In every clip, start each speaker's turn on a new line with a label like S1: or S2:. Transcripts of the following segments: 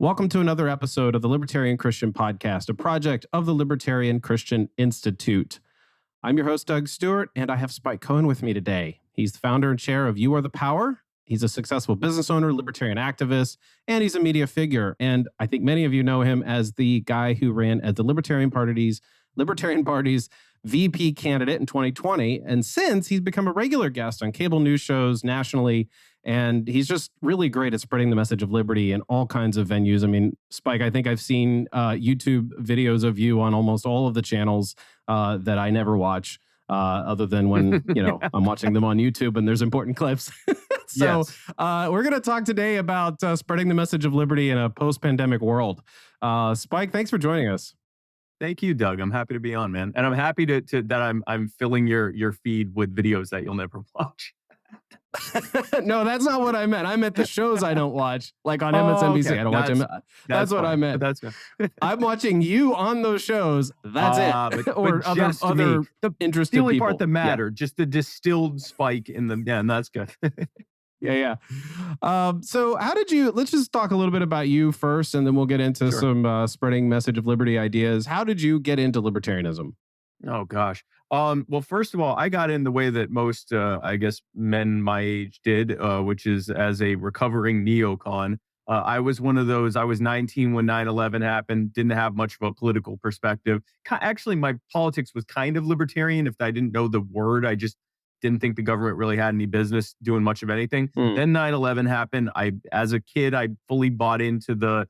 S1: Welcome to another episode of the Libertarian Christian Podcast, a project of the Libertarian Christian Institute. I'm your host, Doug Stewart, and I have Spike Cohen with me today. He's the founder and chair of You Are the Power. He's a successful business owner, libertarian activist, and he's a media figure. And I think many of you know him as the guy who ran as the Libertarian Party's VP candidate in 2020. And since he's become a regular guest on cable news shows nationally, and he's just really great at spreading the message of liberty in all kinds of venues. I mean, Spike, I think I've seen YouTube videos of you on almost all of the channels that I never watch, other than when, I'm watching them on YouTube and there's important clips. So
S2: Yes.
S1: We're going to talk today about spreading the message of liberty in a post-pandemic world. Spike, thanks for joining us.
S2: Thank you, Doug. I'm happy to be on, man. And I'm happy to that I'm filling your feed with videos that you'll never watch.
S1: No, that's not what I meant. I meant the shows I don't watch, like on MSNBC.
S2: Okay.
S1: I don't watch them. That's what I meant.
S2: That's
S1: I'm watching you on those shows. That's it. Or other interesting
S2: the only
S1: people.
S2: part that mattered, just the distilled Spike in them. Yeah, and that's good.
S1: Yeah. So how did you, let's just talk a little bit about you first, and then we'll get into some spreading message of liberty ideas. How did you get into libertarianism?
S2: Oh, gosh. Well, first of all, I got in the way that most, I guess, men my age did, which is as a recovering neocon. I was one of those. I was 19 when 9/11 happened, didn't have much of a political perspective. Actually, my politics was kind of libertarian. If I didn't know the word, I just didn't think the government really had any business doing much of anything. Then 9/11 happened. As a kid, I fully bought into the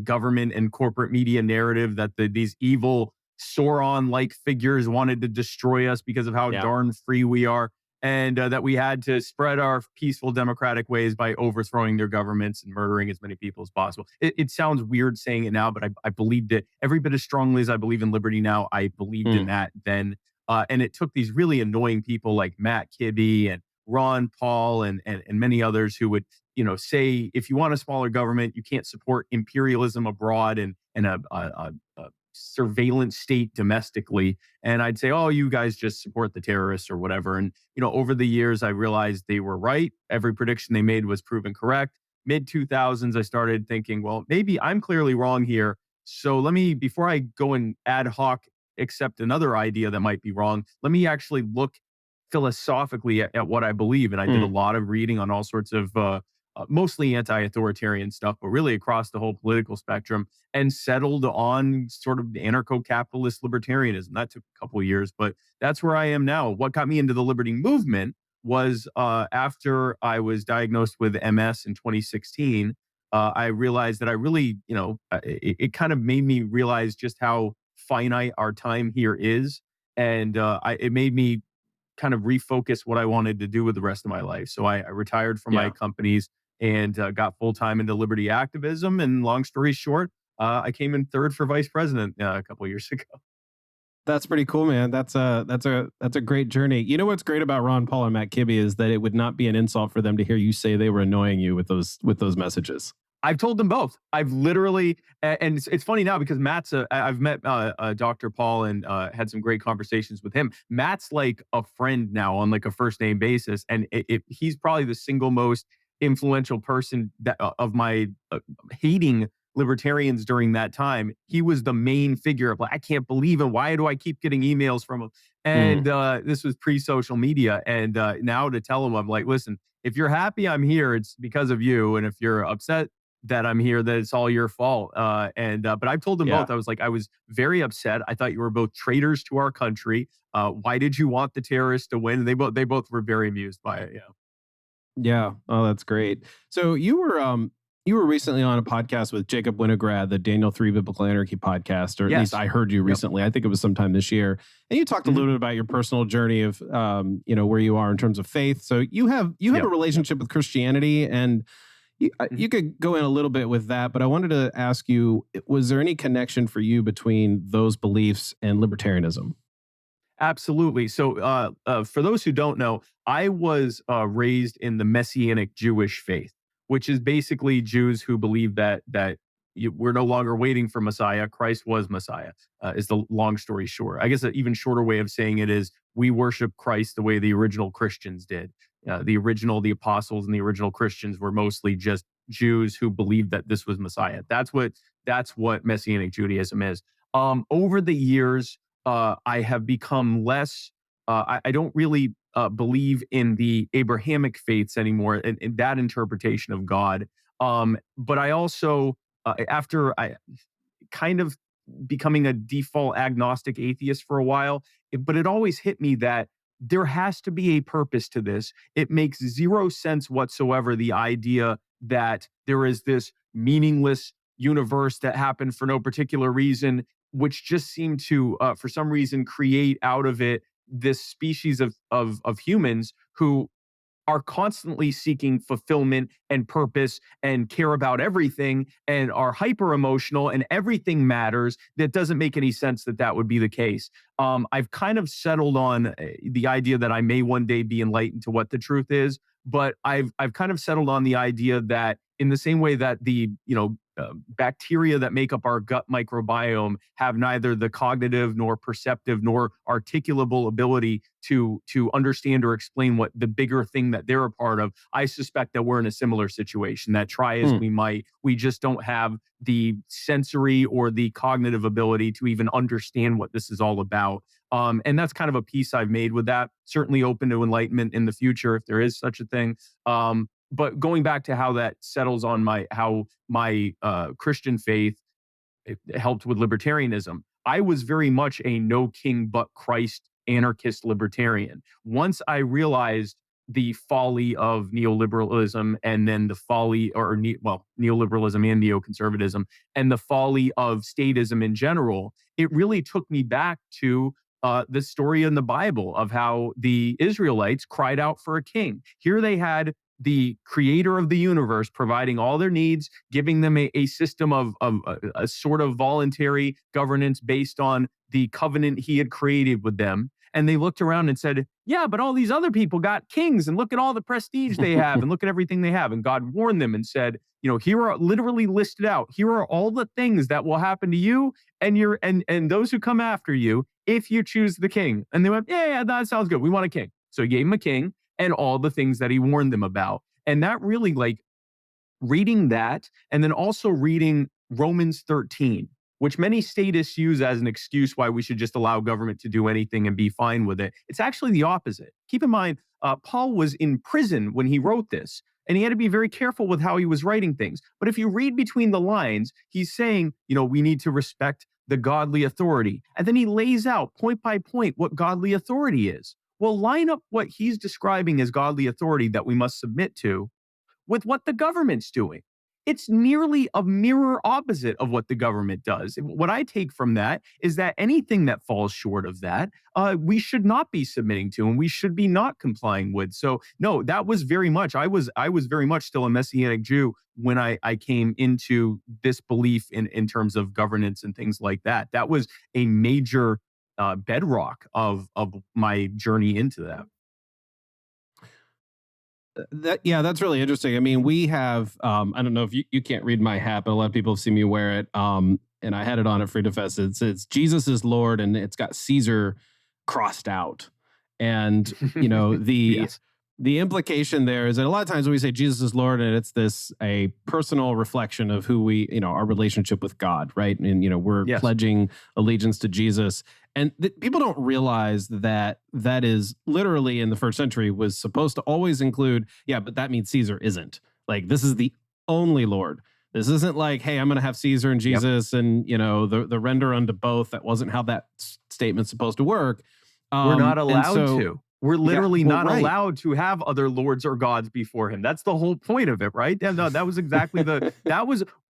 S2: government and corporate media narrative that these evil Sauron-like figures wanted to destroy us because of how darn free we are, and that we had to spread our peaceful democratic ways by overthrowing their governments and murdering as many people as possible. It sounds weird saying it now, but I believed it every bit as strongly as I believe in liberty now. I believed in that then. And it took these really annoying people like Matt Kibbe and Ron Paul and many others who would, say, if you want a smaller government, you can't support imperialism abroad and a surveillance state domestically. And I'd say, oh, you guys just support the terrorists or whatever. And, over the years, I realized they were right. Every prediction they made was proven correct. Mid 2000s, I started thinking, well, maybe I'm clearly wrong here. So before I go and ad hoc accept another idea that might be wrong, let me actually look philosophically at what I believe. And I did a lot of reading on all sorts of mostly anti-authoritarian stuff, but really across the whole political spectrum, and settled on sort of anarcho-capitalist libertarianism. That took a couple of years, but that's where I am now. What got me into the liberty movement was after I was diagnosed with MS in 2016, I realized that I really, it kind of made me realize just how finite our time here is. And it made me kind of refocus what I wanted to do with the rest of my life. So I retired from my companies and got full-time into liberty activism. And long story short, I came in third for vice president a couple of years ago.
S1: That's pretty cool, man. That's a great journey. You know what's great about Ron Paul and Matt Kibbe is that it would not be an insult for them to hear you say they were annoying you with those messages.
S2: I've told them both. I've literally, and it's funny now because I've met Dr. Paul and had some great conversations with him. Matt's like a friend now on like a first name basis. And he's probably the single most influential person of my hating libertarians during that time. He was the main figure of like, I can't believe it. Why do I keep getting emails from him? And this was pre-social media. And now to tell him, I'm like, listen, if you're happy I'm here, it's because of you. And if you're upset that I'm here, that it's all your fault. But I've told them both. I was like, I was very upset. I thought you were both traitors to our country. Why did you want the terrorists to win? And they both were very amused by it.
S1: Yeah. Oh, that's great. So you were recently on a podcast with Jacob Winograd, the Daniel 3 Biblical Anarchy podcast, or at least I heard you recently. I think it was sometime this year. And you talked a little bit about your personal journey of, where you are in terms of faith. So you have a relationship with Christianity, and you could go in a little bit with that, but I wanted to ask you, was there any connection for you between those beliefs and libertarianism?
S2: Absolutely. So for those who don't know, I was raised in the Messianic Jewish faith, which is basically Jews who believe that we're no longer waiting for Messiah. Christ was Messiah, is the long story short. I guess an even shorter way of saying it is we worship Christ the way the original Christians did. The apostles and the original Christians were mostly just Jews who believed that this was Messiah. That's what Messianic Judaism is. Over the years, I have become less. I don't really believe in the Abrahamic faiths anymore, in that interpretation of God. But I also, after I kind of becoming a default agnostic atheist for a while, but it always hit me that there has to be a purpose to this. It makes zero sense whatsoever, the idea that there is this meaningless universe that happened for no particular reason, which just seemed to, for some reason, create out of it this species of humans who are constantly seeking fulfillment and purpose and care about everything and are hyper emotional and everything matters. That doesn't make any sense that that would be the case. I've kind of settled on the idea that I may one day be enlightened to what the truth is, but I've kind of settled on the idea that in the same way that the bacteria that make up our gut microbiome have neither the cognitive nor perceptive nor articulable ability to understand or explain what the bigger thing that they're a part of. I suspect that we're in a similar situation, that try as we might, we just don't have the sensory or the cognitive ability to even understand what this is all about. And that's kind of a piece I've made with that. Certainly open to enlightenment in the future if there is such a thing. But going back to how that settles on how my Christian faith it helped with libertarianism, I was very much a no king but Christ anarchist libertarian. Once I realized the folly of neoliberalism and then the folly neoliberalism and neoconservatism and the folly of statism in general, it really took me back to the story in the Bible of how the Israelites cried out for a king. Here they had the creator of the universe providing all their needs, giving them a system of a sort of voluntary governance based on the covenant he had created with them. And they looked around and said, yeah, but all these other people got kings and look at all the prestige they have and look at everything they have. And God warned them and said, here are literally listed out. Here are all the things that will happen to you and those who come after you if you choose the king. And they went, yeah, that sounds good. We want a king. So he gave him a king and all the things that he warned them about. And that really, reading that, and then also reading Romans 13, which many statists use as an excuse why we should just allow government to do anything and be fine with it. It's actually the opposite. Keep in mind, Paul was in prison when he wrote this, and he had to be very careful with how he was writing things. But if you read between the lines, he's saying, we need to respect the godly authority. And then he lays out point by point what godly authority is. Well, line up what he's describing as godly authority that we must submit to with what the government's doing. It's nearly a mirror opposite of what the government does. What I take from that is that anything that falls short of that, we should not be submitting to and we should be not complying with. So no, that was very much, I was very much still a Messianic Jew when I came into this belief in terms of governance and things like that. That was a major bedrock of my journey into that.
S1: That's really interesting. I mean, we have, I don't know if you can't read my hat, but a lot of people have seen me wear it. And I had it on at Freedom Fest. It says Jesus is Lord, and it's got Caesar crossed out. And, yes. The implication there is that a lot of times when we say Jesus is Lord, and it's a personal reflection of who we, our relationship with God, right? And, we're
S2: yes.
S1: pledging allegiance to Jesus. And people don't realize that is literally in the first century was supposed to always include, but that means Caesar isn't. This is the only Lord. This isn't like, hey, I'm going to have Caesar and Jesus and, the render unto both. That wasn't how that statement's supposed to work.
S2: We're not allowed to. We're literally not
S1: right.
S2: allowed to have other lords or gods before him. That's the whole point of it, right? Yeah, no, that was exactly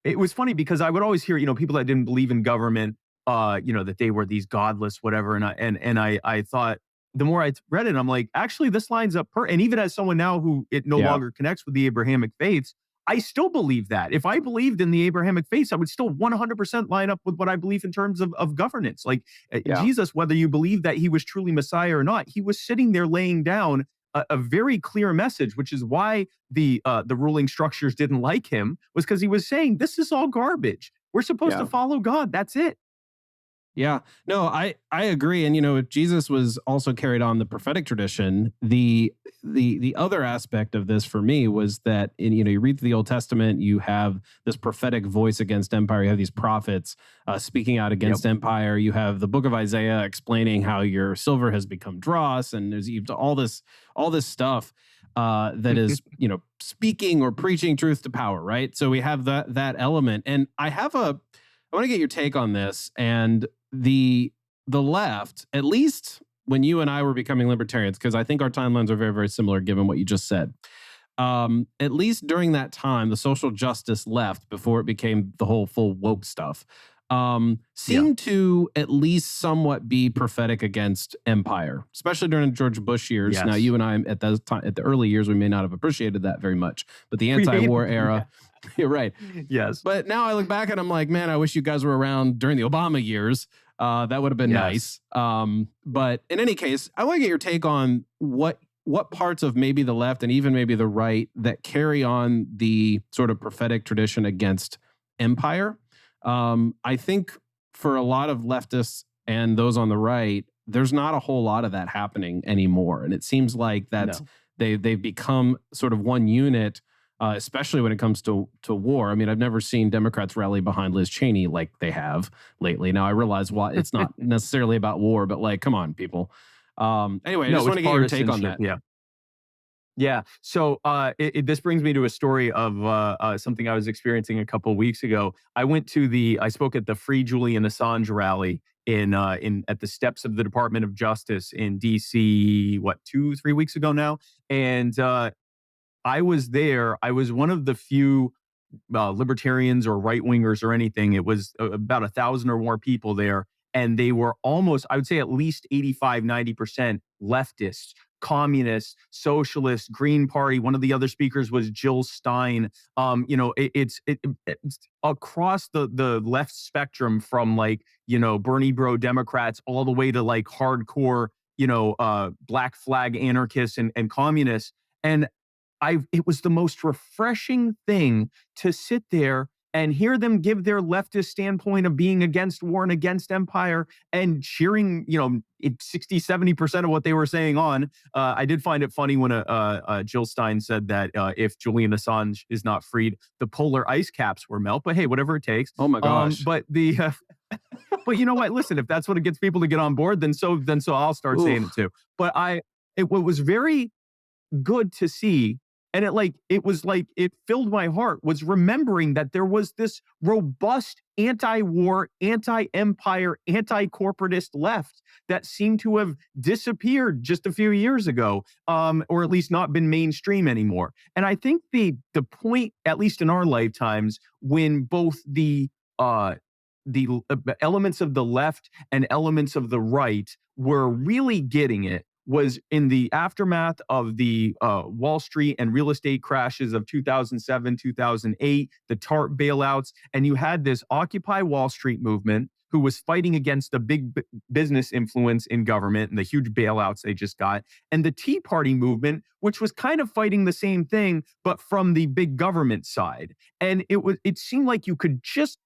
S2: it was funny because I would always hear, people that didn't believe in government, that they were these godless, whatever. And I thought the more I read it, I'm like, actually, this lines up. And even as someone now who it no longer connects with the Abrahamic faiths, I still believe that. If I believed in the Abrahamic faiths, I would still 100% line up with what I believe in terms of governance. Jesus, whether you believe that he was truly Messiah or not, he was sitting there laying down a very clear message, which is why the ruling structures didn't like him, was because he was saying, this is all garbage. We're supposed to follow God. That's it.
S1: Yeah, no, I agree. And if Jesus was also carried on the prophetic tradition, the other aspect of this for me was that you read the Old Testament, you have this prophetic voice against empire. You have these prophets speaking out
S2: Yep.
S1: against empire. You have the book of Isaiah explaining how your silver has become dross, and there's all this stuff that is speaking or preaching truth to power, right? So we have that element, and I want to get your take on this. And the left, at least when you and I were becoming libertarians, because I think our timelines are very, very similar given what you just said. At least during that time, the social justice left before it became the whole full woke stuff.
S2: Yeah.
S1: Seemed to at least somewhat be prophetic against empire, especially during the George Bush years. Now,
S2: Yes.
S1: you and I at those time, at the early years, we may not have appreciated that very much, but the
S2: We
S1: anti-war
S2: hated them. Yeah.
S1: era, you're right.
S2: Yes.
S1: But now I look back and I'm like, man, I wish you guys were around during the Obama years. That would have been
S2: Yes.
S1: nice. But in any case, I want to get your take on what parts of maybe the left and even maybe the right that carry on the sort of prophetic tradition against empire. I think for a lot of leftists and those on the right, there's not a whole lot of that happening anymore, and it seems like that
S2: No.
S1: they've become sort of one unit, especially when it comes to war. I mean, I've never seen Democrats rally behind Liz Cheney like they have lately. Now I realize why it's not necessarily about war, but like, come on, people. Anyway, I
S2: No,
S1: just want
S2: it's
S1: to get your take on
S2: partisanship.
S1: that.
S2: Yeah. Yeah. So this brings me to a story of something I was experiencing a couple weeks ago. I spoke at the Free Julian Assange rally in at the steps of the Department of Justice in DC, what, 2, 3 weeks ago now? And I was there. I was one of the few libertarians or right wingers or anything. It was about 1,000 or more people there. And they were almost, I would say at least 85, 90% leftists, communists, socialists, Green Party. One of the other speakers was Jill Stein. It's across the left spectrum from like, Bernie bro Democrats all the way to like hardcore, black flag anarchists and communists. And it was the most refreshing thing to sit there and hear them give their leftist standpoint of being against war and against empire and cheering, 60, 70% of what they were saying on. I did find it funny when Jill Stein said that if Julian Assange is not freed, the polar ice caps will melt. But hey, whatever it takes.
S1: Oh my gosh.
S2: But you know what? Listen, if that's what it gets people to get on board, then so I'll start saying it
S1: Oof.
S2: too. But what was very good to see, and it filled my heart, was remembering that there was this robust anti-war, anti-empire, anti-corporatist left that seemed to have disappeared just a few years ago, or at least not been mainstream anymore. And I think the point, at least in our lifetimes, when both the elements of the left and elements of the right were really getting it, was in the aftermath of the Wall Street and real estate crashes of 2007, 2008, the TARP bailouts. And you had this Occupy Wall Street movement who was fighting against the big business influence in government and the huge bailouts they just got. And the Tea Party movement, which was kind of fighting the same thing, but from the big government side. And it seemed like you could just,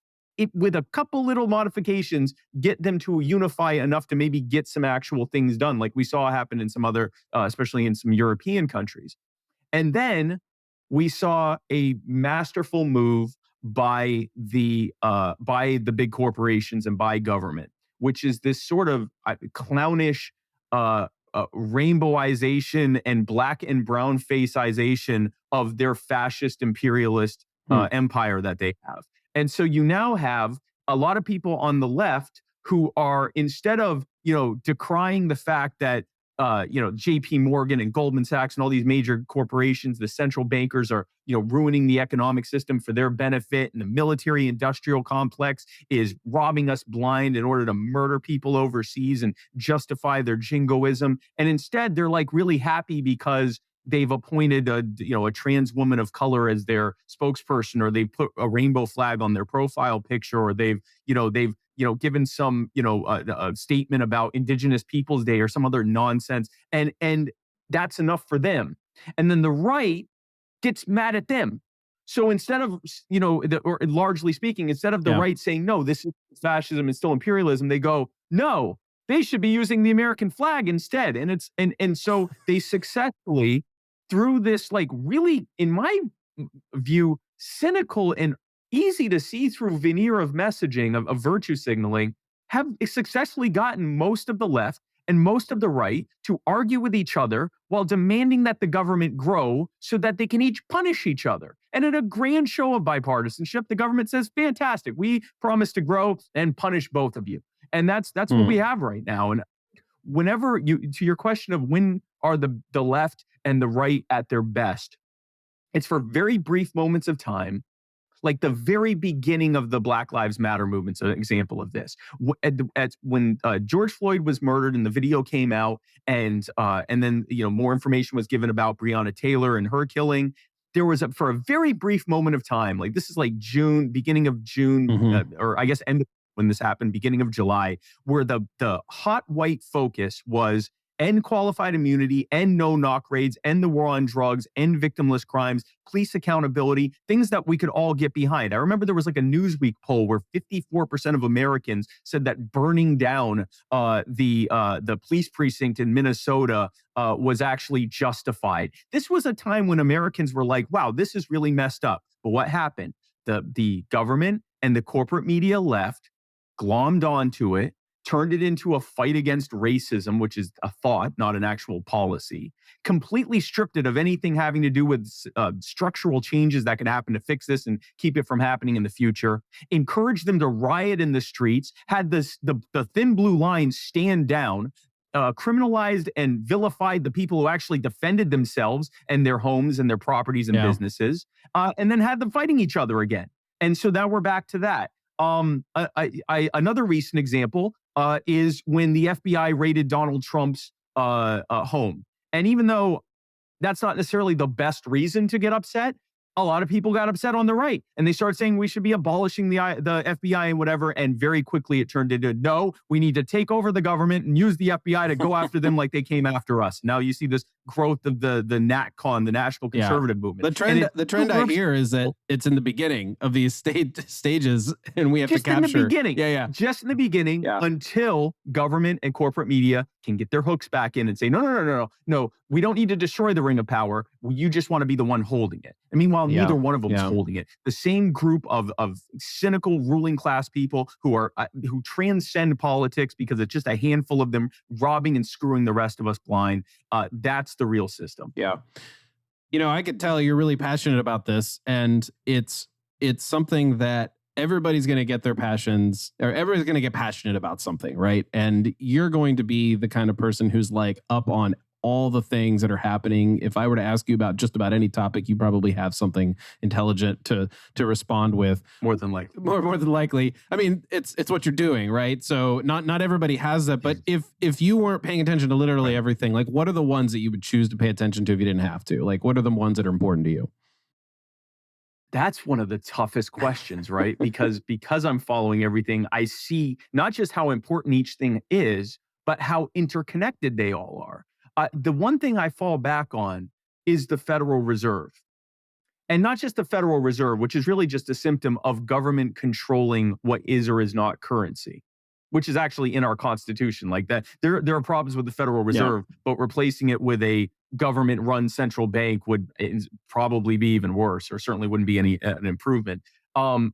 S2: with a couple little modifications, get them to unify enough to maybe get some actual things done, like we saw happen in some other, especially in some European countries. And then we saw a masterful move by the big corporations and by government, which is this sort of clownish rainbowization and black and brown faceization of their fascist imperialist
S1: Hmm.
S2: empire that they have. And so you now have a lot of people on the left who are, instead of, decrying the fact that, JP Morgan and Goldman Sachs and all these major corporations, the central bankers are, ruining the economic system for their benefit, and the military industrial complex is robbing us blind in order to murder people overseas and justify their jingoism. And instead, they're like really happy because they've appointed a trans woman of color as their spokesperson, or they put a rainbow flag on their profile picture, or they've given some a statement about Indigenous Peoples Day or some other nonsense, and that's enough for them. And then the right gets mad at them. So instead of, or largely speaking, instead of the right saying, no, this is fascism and still imperialism, they go, no, they should be using the American flag instead. And so they successfully, through this, like, really, in my view, cynical and easy to see through veneer of messaging, of virtue signaling, have successfully gotten most of the left and most of the right to argue with each other while demanding that the government grow so that they can each punish each other. And in a grand show of bipartisanship, the government says, fantastic, we promise to grow and punish both of you. And that's what we have right now. And whenever to your question of when are the left and the right at their best, it's for very brief moments of time, like the very beginning of the Black Lives Matter movement's an example of this. When George Floyd was murdered and the video came out, and then more information was given about Breonna Taylor and her killing, there was for a very brief moment of time, like this is like June, beginning of June, or I guess end of when this happened, beginning of July, where the hot white focus was end qualified immunity, end no-knock raids, end the war on drugs, end victimless crimes, police accountability, things that we could all get behind. I remember there was like a Newsweek poll where 54% of Americans said that burning down the police precinct in Minnesota was actually justified. This was a time when Americans were like, wow, this is really messed up. But what happened? The government and the corporate media left, glommed onto it, turned it into a fight against racism, which is a thought, not an actual policy, completely stripped it of anything having to do with structural changes that could happen to fix this and keep it from happening in the future, encouraged them to riot in the streets, had the thin blue line stand down, criminalized and vilified the people who actually defended themselves and their homes and their properties and businesses, and then had them fighting each other again. And so now we're back to that. Another recent example is when the FBI raided Donald Trump's home. And even though that's not necessarily the best reason to get upset, a lot of people got upset on the right, and they started saying we should be abolishing the FBI and whatever. And very quickly it turned into, no, we need to take over the government and use the FBI to go after them like they came after us. Now you see this growth of the NatCon, the National Conservative Movement.
S1: The trend I hear is that it's in the beginning of these stages, and we have to capture.
S2: Just in the beginning. Just in the beginning, until government and corporate media can get their hooks back in and say, no, we don't need to destroy the ring of power. You just want to be the one holding it. And meanwhile, neither one of them is holding it. The same group of cynical ruling class people who transcend politics because it's just a handful of them robbing and screwing the rest of us blind. That's the real system.
S1: Yeah. I could tell you're really passionate about this, and it's something that everybody's going to get their passions, or everybody's going to get passionate about something, right? And you're going to be the kind of person who's like up on all the things that are happening. If I were to ask you about just about any topic, you probably have something intelligent to respond with.
S2: More than likely.
S1: More than likely. I mean, it's what you're doing, right? So not everybody has that. But if you weren't paying attention to literally everything, like what are the ones that you would choose to pay attention to if you didn't have to? Like what are the ones that are important to you?
S2: That's one of the toughest questions, right? because I'm following everything, I see not just how important each thing is, but how interconnected they all are. The one thing I fall back on is the Federal Reserve. And not just the Federal Reserve, which is really just a symptom of government controlling what is or is not currency, which is actually in our Constitution. Like that, there are problems with the Federal Reserve, but replacing it with a government-run central bank would probably be even worse, or certainly wouldn't be an improvement. When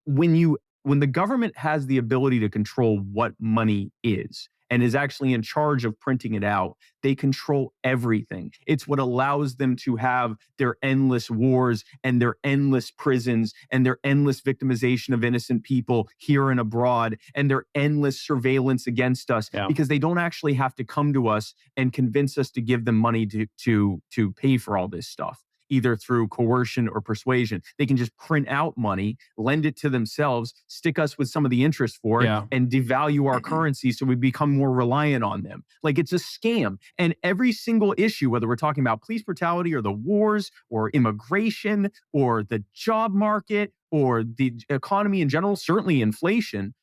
S2: the government has the ability to control what money is, and is actually in charge of printing it out, they control everything. It's what allows them to have their endless wars and their endless prisons and their endless victimization of innocent people here and abroad and their endless surveillance against us, because they don't actually have to come to us and convince us to give them money to pay for all this stuff, either through coercion or persuasion. They can just print out money, lend it to themselves, stick us with some of the interest for it, and devalue our currency so we become more reliant on them. Like it's a scam. And every single issue, whether we're talking about police brutality or the wars or immigration or the job market or the economy in general, certainly inflation,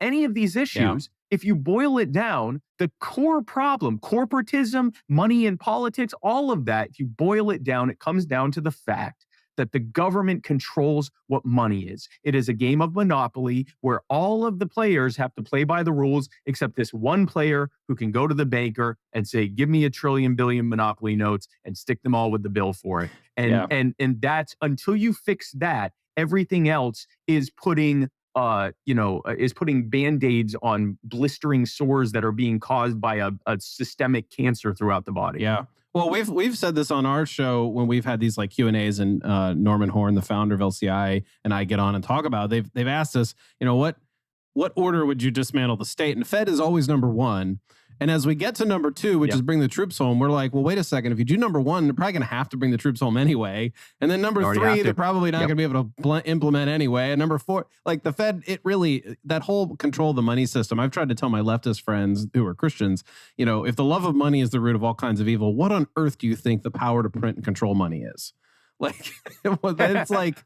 S2: any of these issues, if you boil it down, the core problem, corporatism, money in politics, all of that, if you boil it down, it comes down to the fact that the government controls what money is. It is a game of Monopoly where all of the players have to play by the rules except this one player who can go to the banker and say, give me a trillion billion Monopoly notes and stick them all with the bill for it. And that's, until you fix that, everything else is putting Band-Aids on blistering sores that are being caused by a systemic cancer throughout the body.
S1: Yeah. Well, we've said this on our show when we've had these like Q&As, and Norman Horn, the founder of LCI, and I get on and talk about it. They've asked us, what order would you dismantle the state? And the Fed is always number one. And as we get to number two, which is bring the troops home, we're like, well, wait a second. If you do number one, they're probably going to have to bring the troops home anyway. And then number three, they're probably not going to be able to implement anyway. And number four, like the Fed, that whole control of the money system. I've tried to tell my leftist friends who are Christians, if the love of money is the root of all kinds of evil, what on earth do you think the power to print and control money is? Like, it's like,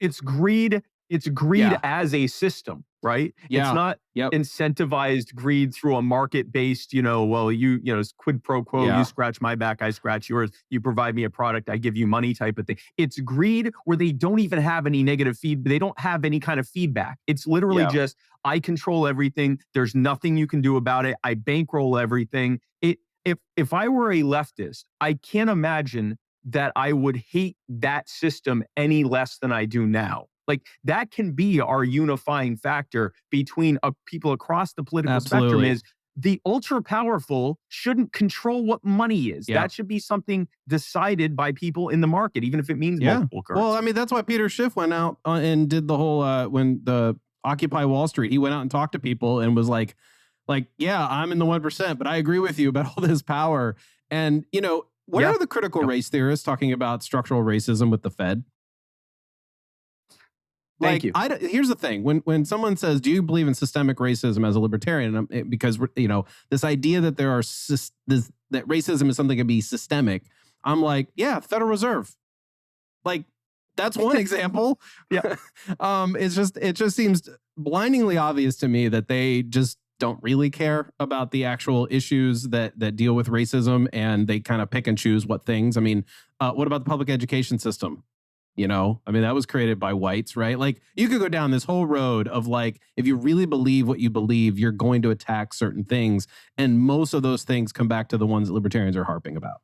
S2: it's greed. It's greed as a system, right?
S1: Yeah.
S2: It's not incentivized greed through a market-based, quid pro quo, you scratch my back, I scratch yours, you provide me a product, I give you money type of thing. It's greed where they don't even have any negative they don't have any kind of feedback. It's literally just, I control everything, there's nothing you can do about it, I bankroll everything. If I were a leftist, I can't imagine that I would hate that system any less than I do now. Like, that can be our unifying factor between people across the political spectrum is the ultra powerful shouldn't control what money is. That should be something decided by people in the market, even if it means multiple currencies.
S1: Well, I mean, that's why Peter Schiff went out and did the whole, when the Occupy Wall Street, he went out and talked to people and was like, yeah, I'm in the 1%, but I agree with you about all this power. And, where are the critical race theorists talking about structural racism with the Fed?
S2: Thank you.
S1: Here's the thing: when someone says, "Do you believe in systemic racism as a libertarian?" Because this idea that that racism is something that can be systemic, I'm like, yeah, Federal Reserve. Like, that's one example. It just seems blindingly obvious to me that they just don't really care about the actual issues that deal with racism, and they kind of pick and choose what things. I mean, what about the public education system? That was created by whites, right? Like, you could go down this whole road of like, if you really believe what you believe, you're going to attack certain things. And most of those things come back to the ones that libertarians are harping about.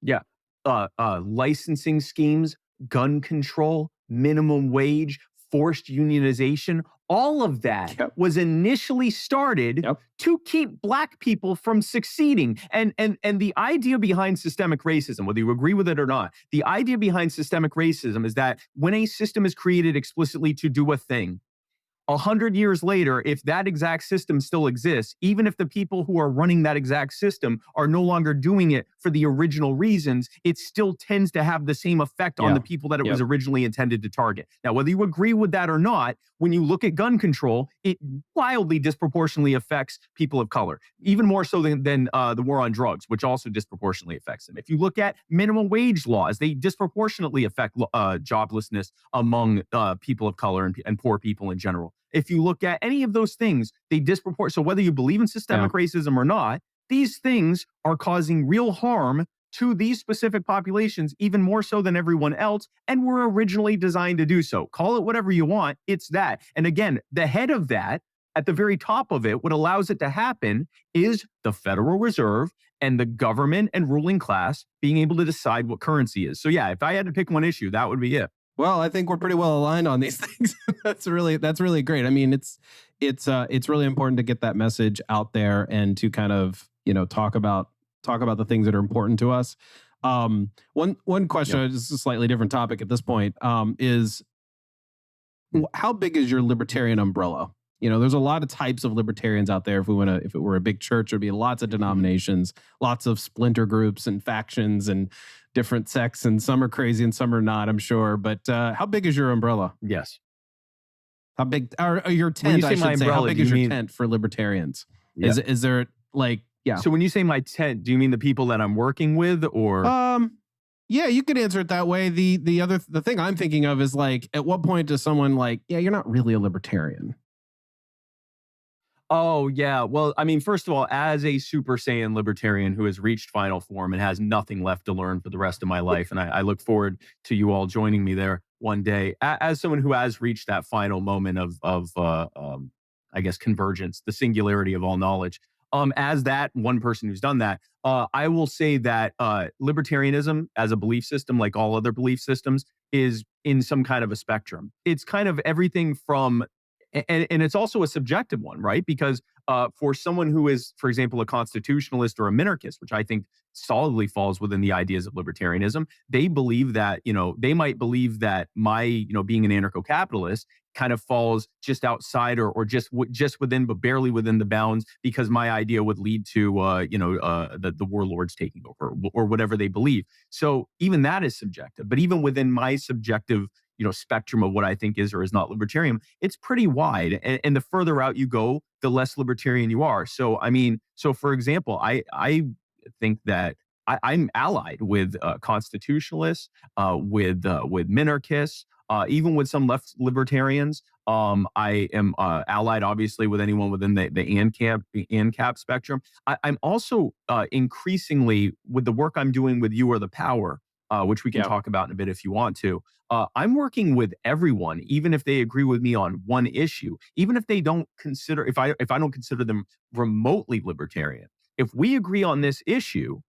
S2: Yeah. Licensing schemes, gun control, minimum wage, forced unionization, all of that was initially started to keep Black people from succeeding. And the idea behind systemic racism, whether you agree with it or not, the idea behind systemic racism is that when a system is created explicitly to do a thing, 100 years later, if that exact system still exists, even if the people who are running that exact system are no longer doing it for the original reasons, it still tends to have the same effect on the people that it was originally intended to target. Now, whether you agree with that or not, when you look at gun control, it wildly disproportionately affects people of color, even more so than the war on drugs, which also disproportionately affects them. If you look at minimum wage laws, they disproportionately affect joblessness among people of color and poor people in general. If you look at any of those things, they disproportionate. So whether you believe in systemic racism or not, these things are causing real harm to these specific populations, even more so than everyone else, and were originally designed to do so. Call it whatever you want, it's that. And again, the head of that, at the very top of it, what allows it to happen is the Federal Reserve and the government and ruling class being able to decide what currency is. So yeah, if I had to pick one issue, that would be it.
S1: Well, I think we're pretty well aligned on these things. That's really great. I mean, it's really important to get that message out there and to kind of, talk about the things that are important to us. One question, this is a slightly different topic at this point, is how big is your libertarian umbrella? There's a lot of types of libertarians out there. If it were a big church, there'd be lots of denominations, lots of splinter groups and factions and different sects, and some are crazy and some are not, I'm sure. But how big is your umbrella?
S2: Yes.
S1: How big, or your tent, I should say, how big is your tent for libertarians? Yeah. Is there like,
S2: So when you say my tent, do you mean the people that I'm working with, or?
S1: Yeah, you could answer it that way. The thing I'm thinking of is like, at what point does someone like, yeah, you're not really a libertarian?
S2: Oh, yeah. Well, I mean, first of all, as a Super Saiyan libertarian who has reached final form and has nothing left to learn for the rest of my life, and I look forward to you all joining me there one day. As someone who has reached that final moment of I guess, convergence, the singularity of all knowledge. As that one person who's done that, I will say that libertarianism as a belief system, like all other belief systems, is in some kind of a spectrum. It's kind of everything from and it's also a subjective one, right? Because for someone who is, for example, a constitutionalist or a minarchist, which I think solidly falls within the ideas of libertarianism, they believe that, they might believe that my, being an anarcho-capitalist kind of falls just outside or just within, but barely within the bounds, because my idea would lead to, the warlords taking over or whatever they believe. So even that is subjective. But even within my subjective spectrum of what I think is or is not libertarian, it's pretty wide. And the further out you go, the less libertarian you are. So, I mean, so for example, I think that I'm allied with constitutionalists, with minarchists, even with some left libertarians. I am allied, obviously, with anyone within the ANCAP spectrum. I'm also increasingly, with the work I'm doing with You Are the Power, which we can talk about in a bit if you want to. I'm working with everyone, even if they agree with me on one issue, even if they don't consider, if I don't consider them remotely libertarian. If we agree on this issue,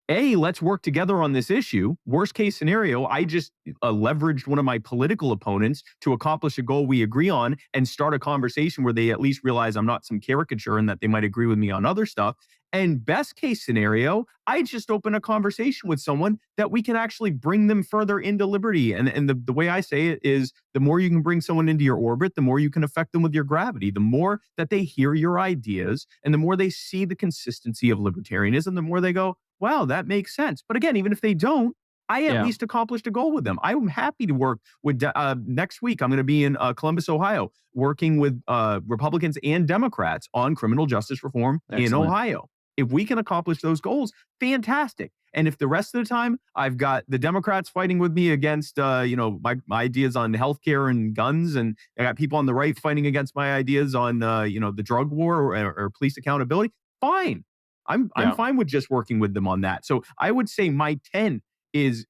S2: let's work together on this issue. Worst case scenario, I just leveraged one of my political opponents to accomplish a goal we agree on and start a conversation where they at least realize I'm not some caricature and that they might agree with me on other stuff. And best case scenario, I just open a conversation with someone that we can actually bring them further into liberty. And the way I say it is, the more you can bring someone into your orbit, the more you can affect them with your gravity. The more that they hear your ideas and the more they see the consistency of libertarianism, the more they go, wow, that makes sense. But again, even if they don't, I at least accomplished a goal with them. I'm happy to work with, next week, I'm going to be in Columbus, Ohio, working with Republicans and Democrats on criminal justice reform in Ohio. If we can accomplish those goals, fantastic. And if the rest of the time I've got the Democrats fighting with me against, my ideas on healthcare and guns, and I got people on the right fighting against my ideas on, the drug war or police accountability, fine. I'm fine with just working with them on that. So I would say my tent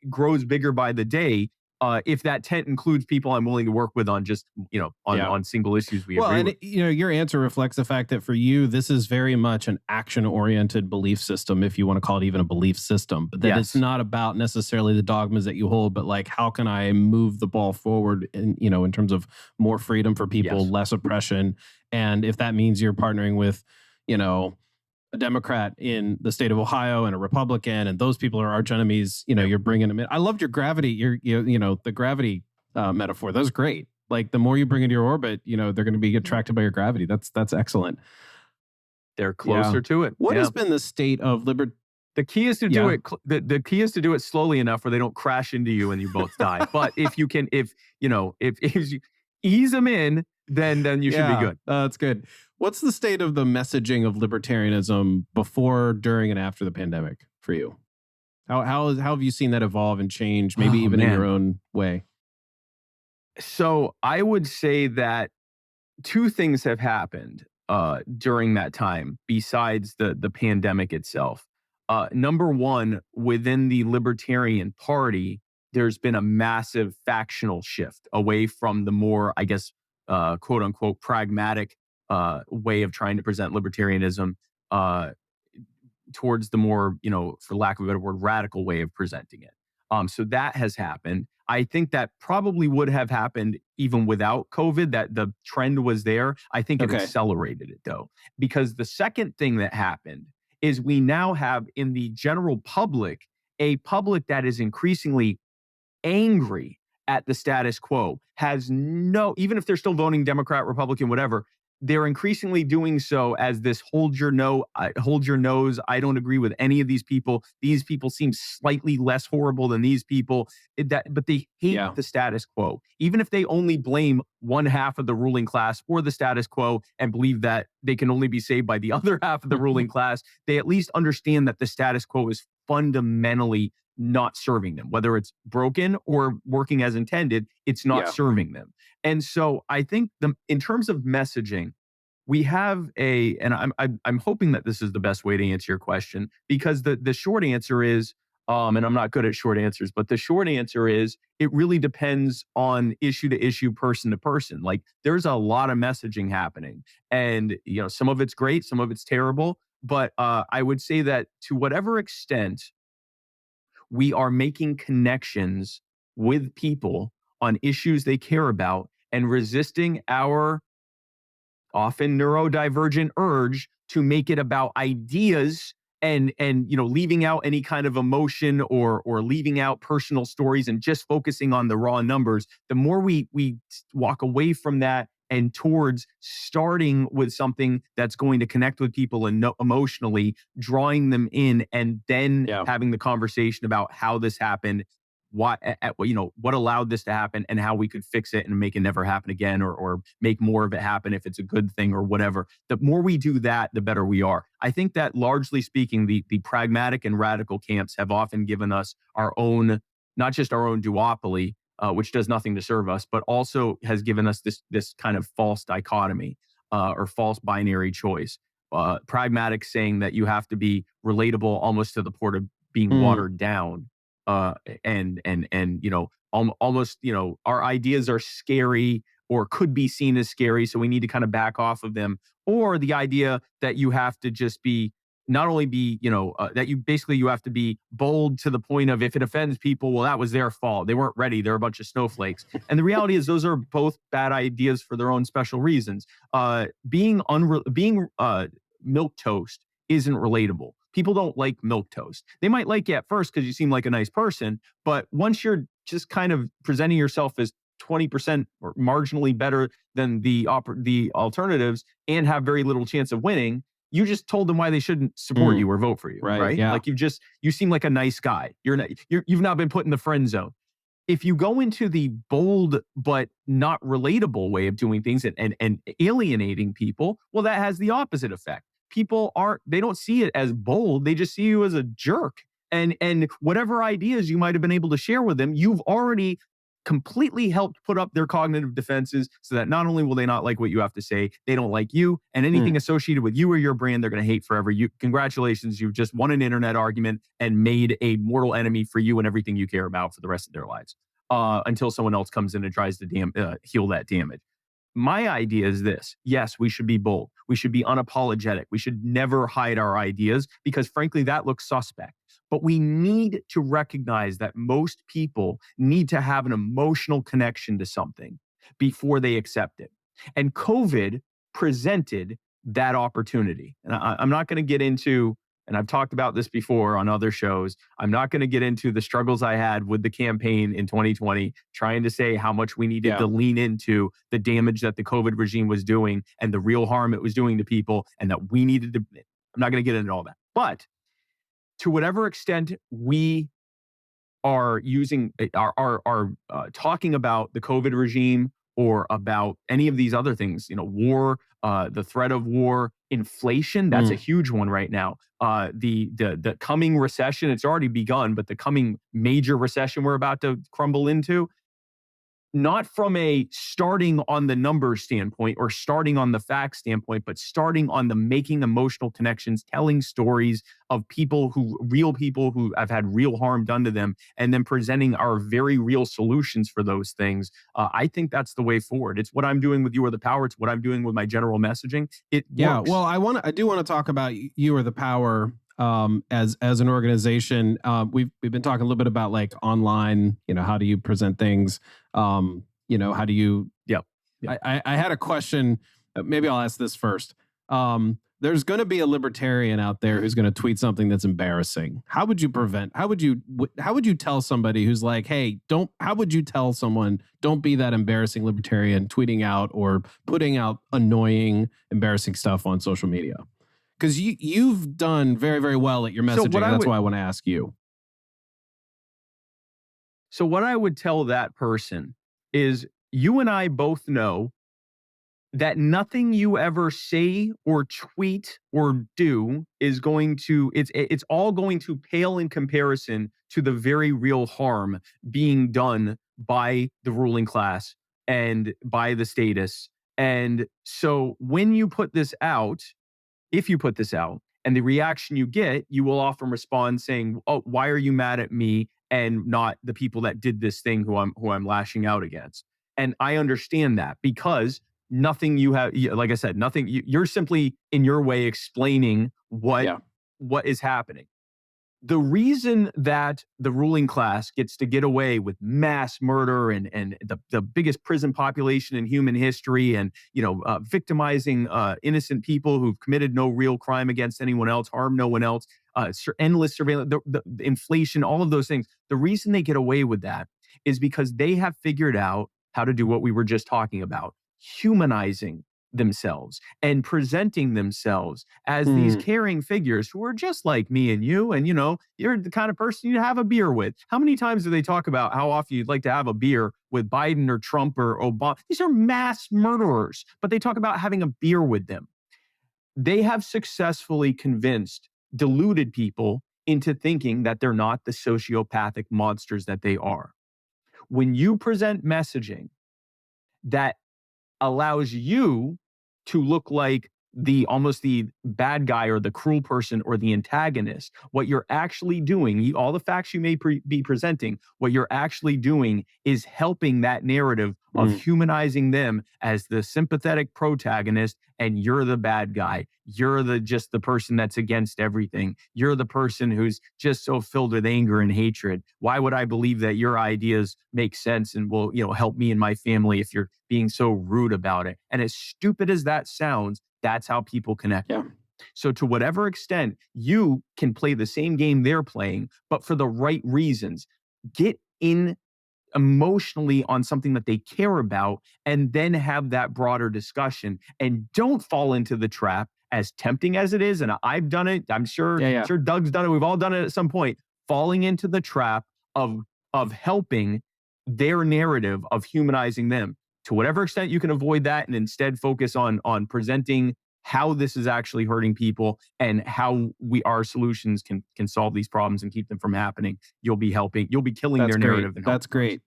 S2: grows bigger by the day. If that tent includes people I'm willing to work with on just, on single issues we agree with.
S1: Your answer reflects the fact that for you, this is very much an action-oriented belief system, if you want to call it even a belief system, but that it's not about necessarily the dogmas that you hold, but like, how can I move the ball forward in terms of more freedom for people, less oppression. And if that means you're partnering with, a Democrat in the state of Ohio and a Republican, and those people are arch enemies, you're bringing them in. I loved your gravity, the gravity metaphor. That was great. Like, the more you bring into your orbit, they're going to be attracted by your gravity. That's excellent.
S2: They're closer to it.
S1: What has been the state of liberty?
S2: The key is to do it. The key is to do it slowly enough where they don't crash into you and you both die. But if you can, if you ease them in, then you should be good.
S1: That's good. What's the state of the messaging of libertarianism before, during, and after the pandemic for you? How have you seen that evolve and change, maybe even in your own way?
S2: So I would say that two things have happened during that time besides the pandemic itself. Number one, within the Libertarian Party, there's been a massive factional shift away from the more, I guess, quote unquote, pragmatic way of trying to present libertarianism towards the more, for lack of a better word, radical way of presenting it. So that has happened. I think that probably would have happened even without COVID, that the trend was there. I think it accelerated it, though, because the second thing that happened is we now have in the general public, a public that is increasingly angry at the status quo, even if they're still voting Democrat, Republican, whatever, they're increasingly doing so as this hold your nose. I don't agree with any of these people. These people seem slightly less horrible than these people. But they hate the status quo. Even if they only blame one half of the ruling class for the status quo and believe that they can only be saved by the other half of the ruling class, they at least understand that the status quo is fundamentally not serving them. Whether it's broken or working as intended, it's not serving them. And so I think in terms of messaging, we have and I'm hoping that this is the best way to answer your question, because the short answer is, and I'm not good at short answers, but the short answer is it really depends on issue to issue, person to person. Like, there's a lot of messaging happening, and some of it's great, some of it's terrible. But I would say that to whatever extent we are making connections with people on issues they care about and resisting our often neurodivergent urge to make it about ideas, and leaving out any kind of emotion, or leaving out personal stories and just focusing on the raw numbers. The more we walk away from that and towards starting with something that's going to connect with people and emotionally, drawing them in, and then having the conversation about how this happened, what allowed this to happen, and how we could fix it and make it never happen again, or make more of it happen if it's a good thing or whatever. The more we do that, the better we are. I think that, largely speaking, the pragmatic and radical camps have often given us our own, not just our own duopoly, which does nothing to serve us, but also has given us this kind of false dichotomy, or false binary choice. Pragmatic saying that you have to be relatable almost to the point of being watered down, uh and almost, our ideas are scary, or could be seen as scary, so we need to kind of back off of them. Or the idea that you have to just be, not only be, that you have to be bold to the point of, if it offends people, well, that was their fault, they weren't ready, they're a bunch of snowflakes. And the reality is, those are both bad ideas for their own special reasons. Being milk toast isn't relatable. People don't like milk toast. They might like you at first because you seem like a nice person, but once you're just kind of presenting yourself as 20% or marginally better than the alternatives, and have very little chance of winning, you just told them why they shouldn't support you or vote for you, right?
S1: Yeah.
S2: Like, you seem like a nice guy. You've now been put in the friend zone. If you go into the bold but not relatable way of doing things, and alienating people, well, that has the opposite effect. They don't see it as bold, they just see you as a jerk. And whatever ideas you might have been able to share with them, you've already completely helped put up their cognitive defenses, so that not only will they not like what you have to say, they don't like you, and anything associated with you or your brand, they're going to hate forever. Congratulations, you've just won an internet argument and made a mortal enemy for you and everything you care about for the rest of their lives, until someone else comes in and tries to heal that damage. My idea is this: yes, we should be bold. We should be unapologetic. We should never hide our ideas, because frankly, that looks suspect. But we need to recognize that most people need to have an emotional connection to something before they accept it. And COVID presented that opportunity. And I'm not going to get into, and I've talked about this before on other shows, I'm not going to get into the struggles I had with the campaign in 2020, trying to say how much we needed to lean into the damage that the COVID regime was doing and the real harm it was doing to people, and that we needed to. I'm not going to get into all that. But to whatever extent we are talking about the COVID regime, or about any of these other things, war, the threat of war, inflation, that's a huge one right now. The coming recession, it's already begun, but the coming major recession we're about to crumble into, not from a starting on the numbers standpoint or starting on the facts standpoint, but starting on the making emotional connections, telling stories of real people who have had real harm done to them, and then presenting our very real solutions for those things. I think that's the way forward. It's what I'm doing with You Are the Power. It's what I'm doing with my general messaging. It works.
S1: Well, I do want to talk about You Are the Power. As an organization, we've been talking a little bit about, like, online, how do you present things? How do you?
S2: Yep.
S1: I had a question. Maybe I'll ask this first. There's going to be a libertarian out there who's going to tweet something that's embarrassing. How would you prevent? How would you tell somebody who's like, hey, don't? How would you tell someone, don't be that embarrassing libertarian tweeting out or putting out annoying, embarrassing stuff on social media? Because you've done very, very well at your messaging. That's why I want to ask you.
S2: So what I would tell that person is, you and I both know that nothing you ever say or tweet or do is going to, it's all going to pale in comparison to the very real harm being done by the ruling class and by the statists And so when you put this out, if you put this out and the reaction you get, you will often respond saying, "Oh, why are you mad at me and not the people that did this thing who I'm lashing out against?" And I understand that because nothing you have, like I said, nothing. You're simply in your way explaining
S1: Yeah.
S2: what is happening. The reason that the ruling class gets to get away with mass murder and the biggest prison population in human history, and victimizing innocent people who've committed no real crime against anyone else, harmed no one else, endless surveillance, the inflation, all of those things. The reason they get away with that is because they have figured out how to do what we were just talking about: humanizing themselves and presenting themselves as these
S1: Mm.
S2: caring figures who are just like me and you. And, you're the kind of person you have a beer with. How many times do they talk about how often you'd like to have a beer with Biden or Trump or Obama? These are mass murderers, but they talk about having a beer with them. They have successfully convinced deluded people into thinking that they're not the sociopathic monsters that they are. When you present messaging that allows you to look like almost the bad guy or the cruel person or the antagonist, what you're actually doing, all the facts you may be presenting, what you're actually doing is helping that narrative of
S1: Mm.
S2: humanizing them as the sympathetic protagonist, and you're the bad guy. You're just the person that's against everything. You're the person who's just so filled with anger and hatred. Why would I believe that your ideas make sense and will, help me and my family if you're being so rude about it? And as stupid as that sounds, that's how people connect.
S1: Yeah.
S2: So to whatever extent you can play the same game they're playing, but for the right reasons, get in emotionally on something that they care about, and then have that broader discussion, and don't fall into the trap, as tempting as it is. And I've done it. I'm sure,
S1: Yeah. Yeah.
S2: sure Doug's done it. We've all done it at some point, falling into the trap of helping their narrative of humanizing them. To whatever extent you can avoid that and instead focus on presenting how this is actually hurting people and how our solutions can solve these problems and keep them from happening, you'll be killing
S1: That's
S2: their
S1: great.
S2: narrative. And
S1: That's great.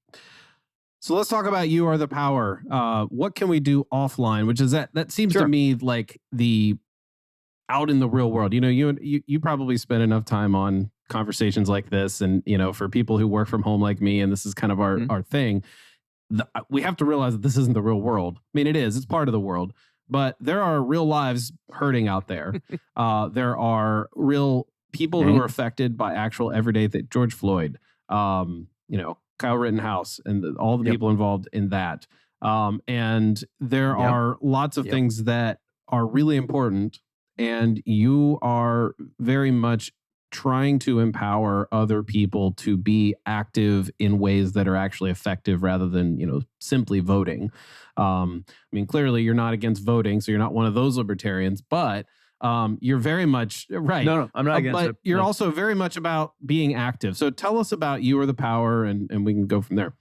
S1: So let's talk about You Are the Power. What can we do offline? Which is that seems to
S2: Sure.
S1: me like the out in the real world. You probably spend enough time on conversations like this, and for people who work from home like me, and this is kind of our thing. We have to realize that this isn't the real world. I mean, it is. It's part of the world, but there are real lives hurting out there. There are real people who are affected by actual everyday George Floyd, Kyle Rittenhouse, and all the people involved in that. And there are lots of things that are really important, and you are very much trying to empower other people to be active in ways that are actually effective rather than, simply voting. I mean, clearly you're not against voting, so you're not one of those libertarians, but you're very much right.
S2: No, I'm not against
S1: but
S2: it.
S1: You're
S2: No.
S1: also very much about being active. So tell us about You Are the Power, and we can go from there.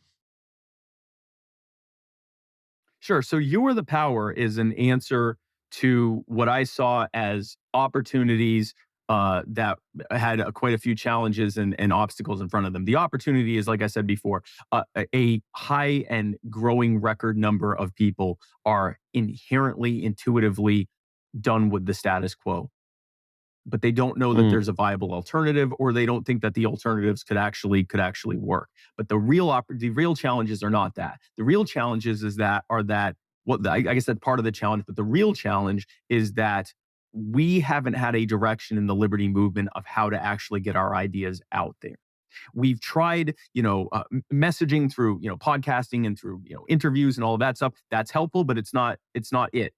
S2: Sure. So You Are the Power is an answer to what I saw as opportunities that had quite a few challenges and obstacles in front of them. The opportunity is, like I said before, a high and growing record number of people are inherently, intuitively done with the status quo, but they don't know that there's a viable alternative, or they don't think that the alternatives could actually work. But the real challenges are not that. The real challenges I guess that's part of the challenge, but the real challenge is that we haven't had a direction in the liberty movement of how to actually get our ideas out there. We've tried, messaging through, podcasting and through, interviews and all of that stuff. That's helpful, but it's not it.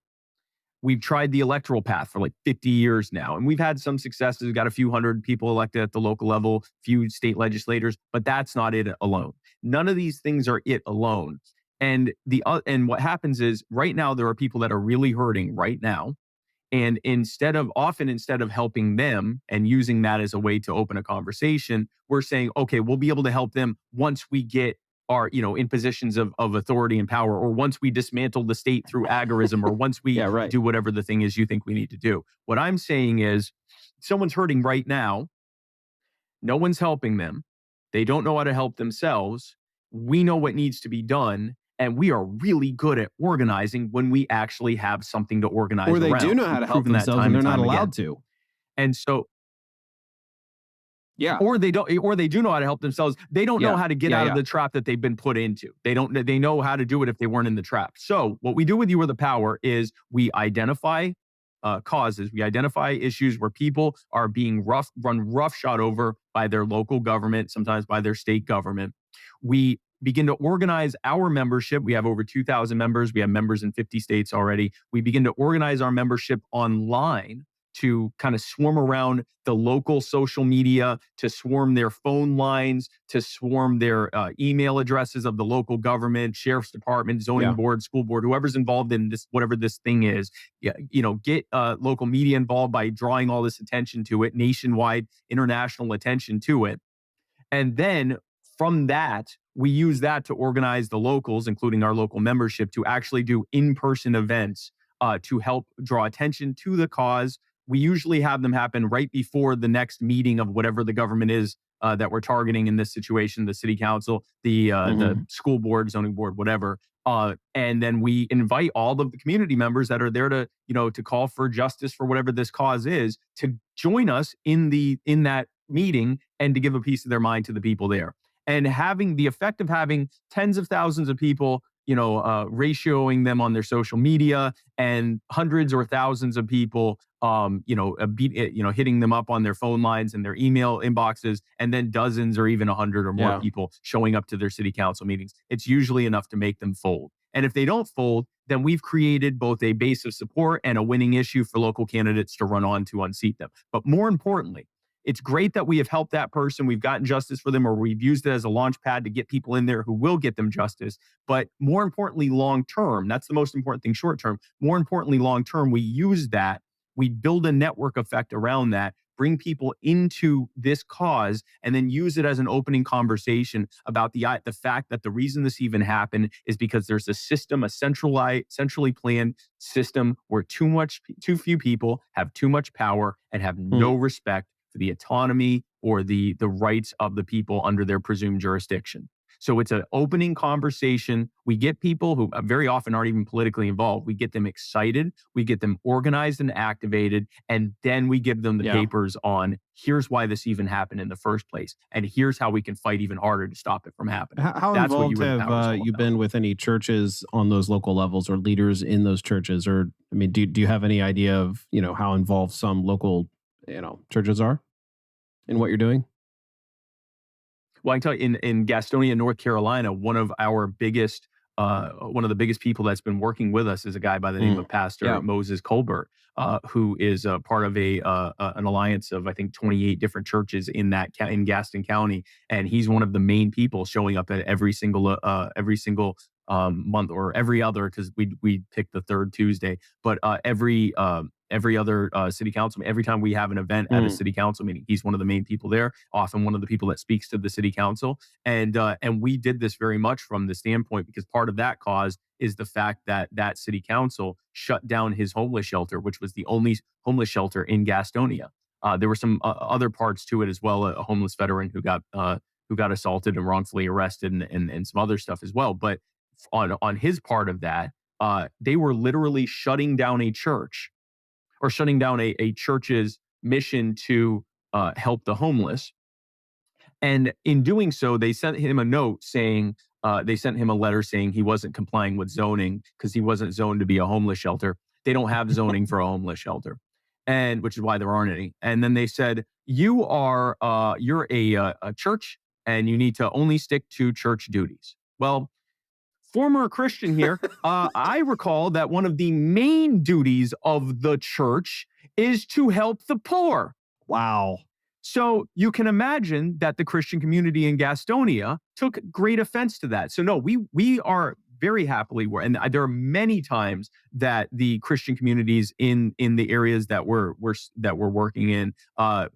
S2: We've tried the electoral path for like 50 years now, and we've had some successes. We've got a few hundred people elected at the local level, few state legislators, but that's not it alone. None of these things are it alone. And what happens is, right now there are people that are really hurting right now, and instead of helping them and using that as a way to open a conversation, we're saying, okay, we'll be able to help them once we get are, in positions of authority and power, or once we dismantle the state through agorism, or once we do whatever the thing is you think we need to do. What I'm saying is, someone's hurting right now. No one's helping them. They don't know how to help themselves. We know what needs to be done. And we are really good at organizing when we actually have something to organize
S1: or they
S2: around.
S1: do know how to help themselves and they're not allowed to.
S2: And so,
S1: yeah,
S2: or they do know how to help themselves. They don't know how to get out of the trap that they've been put into. They know how to do it if they weren't in the trap. So what we do with You Are the Power is we identify causes. We identify issues where people are being run roughshod over by their local government, sometimes by their state government. We begin to organize our membership. We have over 2,000 members. We have members in 50 states already. We begin to organize our membership online to kind of swarm around the local social media, to swarm their phone lines, to swarm their email addresses of the local government, sheriff's department, zoning board, school board, whoever's involved in this, whatever this thing is. Get local media involved by drawing all this attention to it, nationwide, international attention to it. And then from that, we use that to organize the locals, including our local membership, to actually do in-person events to help draw attention to the cause. We usually have them happen right before the next meeting of whatever the government is that we're targeting in this situation, the city council, the school board, zoning board, whatever. And then we invite all of the community members that are there to call for justice for whatever this cause is, to join us in that meeting and to give a piece of their mind to the people there. And having the effect of having tens of thousands of people, ratioing them on their social media, and hundreds or thousands of people, hitting them up on their phone lines and their email inboxes, and then dozens or even 100 or more people showing up to their city council meetings. It's usually enough to make them fold. And if they don't fold, then we've created both a base of support and a winning issue for local candidates to run on to unseat them. But more importantly, it's great that we have helped that person. We've gotten justice for them, or we've used it as a launch pad to get people in there who will get them justice. But more importantly, long term, that's the most important thing. Short term, more importantly, long term, we use that. We build a network effect around that, bring people into this cause, and then use it as an opening conversation about the fact that the reason this even happened is because there's a system, a centrally planned system where too few people have too much power and have no respect for the autonomy or the rights of the people under their presumed jurisdiction. So it's an opening conversation. We get people who very often aren't even politically involved. We get them excited. We get them organized and activated. And then we give them the papers on, here's why this even happened in the first place. And here's how we can fight even harder to stop it from happening.
S1: How involved have you been with any churches on those local levels, or leaders in those churches? Or, I mean, do you have any idea of, how involved some local, churches are in what you're doing?
S2: Well, I can tell you, in Gastonia, North Carolina, one of the biggest people that's been working with us is a guy by the name of Pastor Moses Colbert, who is part of an alliance of, I think, 28 different churches in Gaston County, and he's one of the main people showing up at every single month, or every other, because we pick the third Tuesday, but every other city council, every time we have an event at a city council meeting, he's one of the main people there, often one of the people that speaks to the city council. And we did this very much from the standpoint, because part of that cause is the fact that city council shut down his homeless shelter, which was the only homeless shelter in Gastonia. There were some other parts to it as well, a homeless veteran who got assaulted and wrongfully arrested, and some other stuff as well. But on his part of that, they were literally shutting down a church, or shutting down a church's mission to help the homeless. And in doing so, they sent him a note saying, they sent him a letter saying he wasn't complying with zoning because he wasn't zoned to be a homeless shelter. They don't have zoning for a homeless shelter, and which is why there aren't any. And then they said, you're a church, and you need to only stick to church duties. Well, former Christian here, I recall that one of the main duties of the church is to help the poor.
S1: Wow.
S2: So you can imagine that the Christian community in Gastonia took great offense to that. So no, we are very happily, and there are many times that the Christian communities in the areas that we're working in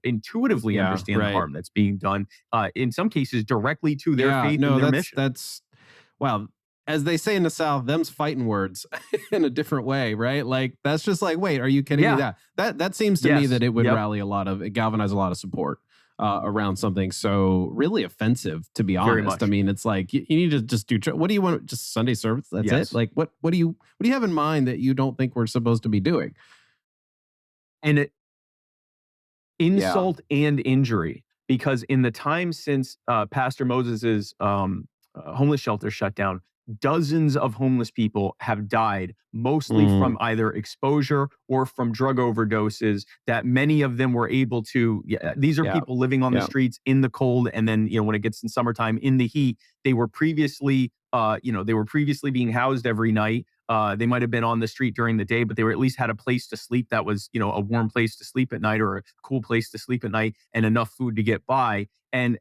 S2: intuitively understand the harm that's being done, in some cases directly to their faith and their mission.
S1: That's wow. As they say in the South, them's fighting words in a different way, right? Like, that's just like, wait, are you kidding me? That seems to me that it would galvanize a lot of support. around something so really offensive, to be
S2: Very
S1: honest.
S2: much.
S1: I mean, it's like you need to just do. What do you want? Just Sunday service? That's it.
S2: Yes.
S1: Like what do you have in mind that you don't think we're supposed to be doing?
S2: And
S1: Yeah.
S2: insult and injury, because in the time since Pastor Moses's homeless shelter shut down, dozens of homeless people have died, mostly
S1: Mm,
S2: from either exposure or from drug overdoses. That many of them were able to. Yeah, these are
S1: yeah.
S2: people living on the
S1: Yeah.
S2: streets in the cold, and then when it gets in summertime in the heat, they were previously being housed every night. They might have been on the street during the day, but they were at least had a place to sleep that was, a warm place to sleep at night or a cool place to sleep at night and enough food to get by. And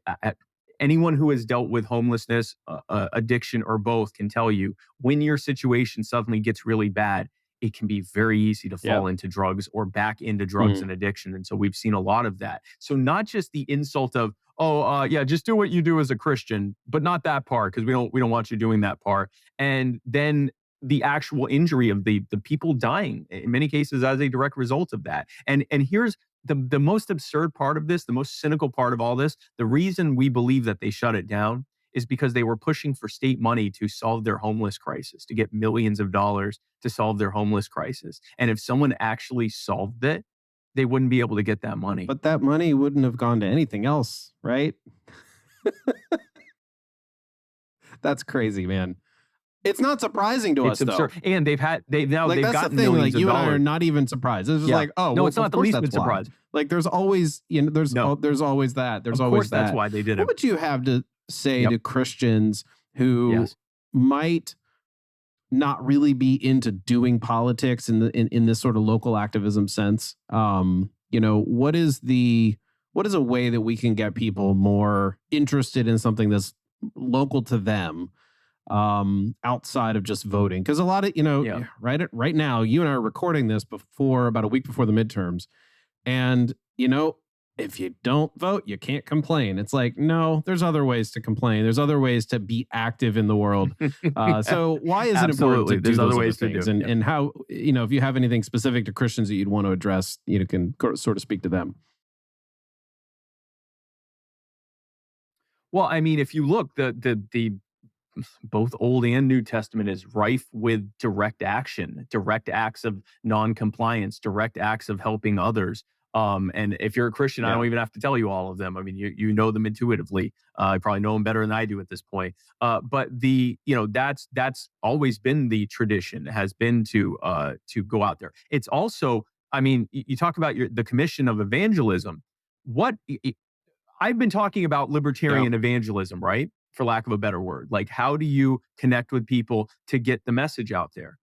S2: anyone who has dealt with homelessness, addiction, or both can tell you when your situation suddenly gets really bad, it can be very easy to fall
S1: Yep.
S2: into drugs or back into drugs
S1: Mm.
S2: and addiction. And so we've seen a lot of that. So not just the insult of, oh, yeah, just do what you do as a Christian, but not that part because we don't want you doing that part. And then the actual injury of the people dying in many cases as a direct result of that. And here's the most absurd part of this, the most cynical part of all this. The reason we believe that they shut it down is because they were pushing for state money to solve their homeless crisis, to get millions of dollars to solve their homeless crisis. And if someone actually solved it, they wouldn't be able to get that money.
S1: But that money wouldn't have gone to anything else, right? That's crazy, man. It's not surprising to
S2: It's
S1: us though.
S2: absurd. And they've
S1: Like
S2: they've
S1: that's the
S2: gotten
S1: thing. Like
S2: millions of
S1: you and I are
S2: dollars.
S1: not even surprised. It's just
S2: Yeah.
S1: like, oh,
S2: No,
S1: well,
S2: it's not
S1: of
S2: the
S1: course
S2: least
S1: that's
S2: bit
S1: why.
S2: surprised.
S1: Like there's always,
S2: No.
S1: there's always that. There's
S2: Of
S1: always
S2: course that's
S1: that.
S2: why they did
S1: What
S2: it.
S1: would you have to say
S2: Yep.
S1: to Christians who
S2: Yes.
S1: might not really be into doing politics in this sort of local activism sense? What is a way that we can get people more interested in something that's local to them, outside of just voting? Because a lot of,
S2: Yeah.
S1: right now, you and I are recording this about a week before the midterms. And, if you don't vote, you can't complain. It's like, no, there's other ways to complain. There's other ways to be active in the world. So why is it important to
S2: Absolutely.
S1: do
S2: There's
S1: those
S2: other ways to
S1: things?
S2: do it.
S1: And,
S2: Yep.
S1: and how, if you have anything specific to Christians that you'd want to address, can sort of speak to them.
S2: Well, I mean, if you look, the both Old and New Testament is rife with direct action, direct acts of non-compliance, direct acts of helping others. And if you're a Christian, I
S1: Yeah.
S2: don't even have to tell you all of them. I mean, you know them intuitively. You probably know them better than I do at this point. But that's always been the tradition, has been to go out there. It's also, I mean, you talk about the commission of evangelism. What I've been talking about
S1: Yeah.
S2: libertarian evangelism, right? For lack of a better word. Like, how do you connect with people to get the message out there?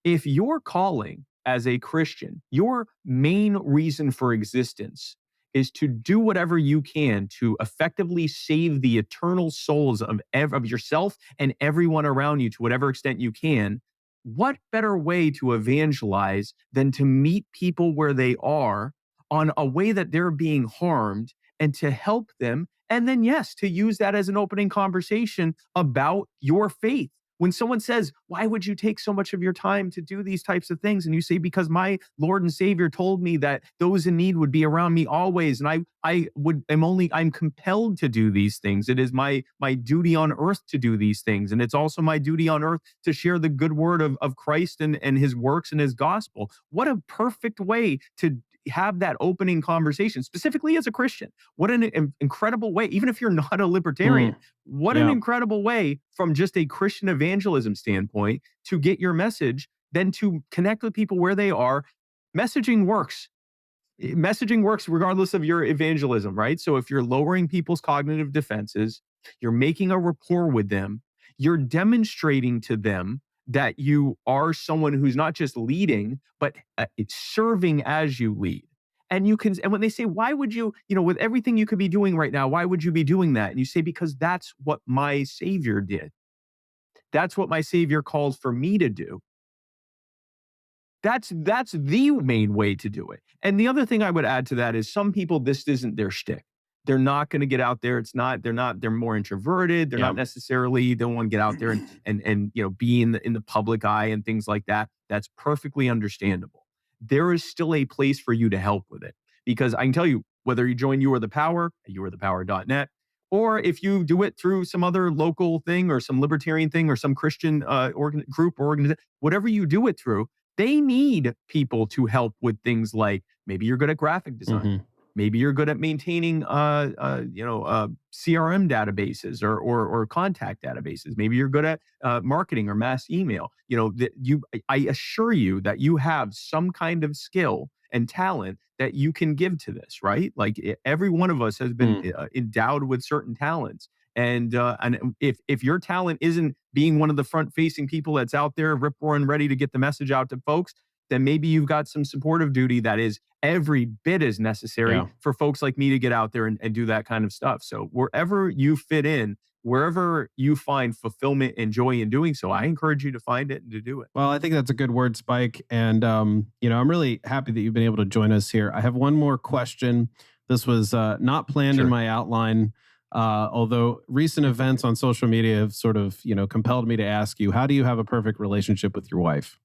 S2: If your calling as a Christian, your main reason for existence is to do whatever you can to effectively save the eternal souls of yourself and everyone around you to whatever extent you can, what better way to evangelize than to meet people where they are on a way that they're being harmed and to help them? And then, yes, to use that as an opening conversation about your faith. When someone says, why would you take so much of your time to do these types of things? And you say, because my Lord and Savior told me that those in need would be around me always. And I'm compelled to do these things. It is my duty on earth to do these things. And it's also my duty on earth to share the good word of Christ and his works and his gospel. What a perfect way to have that opening conversation, specifically as a Christian. What an incredible way, even if you're not a libertarian, what an
S1: Yeah.
S2: incredible way from just a Christian evangelism standpoint to get your message, then to connect with people where they are. Messaging works. Messaging works regardless of your evangelism, right? So if you're lowering people's cognitive defenses, you're making a rapport with them, you're demonstrating to them that you are someone who's not just leading, but it's serving as you lead. And when they say, why would you, with everything you could be doing right now, why would you be doing that? And you say, because that's what my Savior did. That's what my Savior called for me to do. That's the main way to do it. And the other thing I would add to that is some people, this isn't their shtick. They're not going to get out there. They're more introverted. They're
S1: Yeah.
S2: not necessarily, they don't want to get out there and be in the public eye and things like that. That's perfectly understandable. There is still a place for you to help with it. Because I can tell you, whether you join You Are the Power at youarethepower.net, or if you do it through some other local thing or some libertarian thing or some Christian group or organization, whatever you do it through, they need people to help with things like maybe you're good at graphic design.
S1: Mm-hmm.
S2: Maybe you're good at maintaining, CRM databases or contact databases. Maybe you're good at marketing or mass email. I assure you that you have some kind of skill and talent that you can give to this, right? Like every one of us has been endowed with certain talents. And if your talent isn't being one of the front facing people that's out there rip roaring ready to get the message out to folks, then maybe you've got some supportive duty that is every bit as necessary for folks like me to get out there and do that kind of stuff. So wherever you fit in, wherever you find fulfillment and joy in doing so, I encourage you to find it and to do it.
S1: Well, I think that's a good word, Spike. And, I'm really happy that you've been able to join us here. I have one more question. This was not planned in my outline, although recent events on social media have sort of, compelled me to ask you, how do you have a perfect relationship with your wife?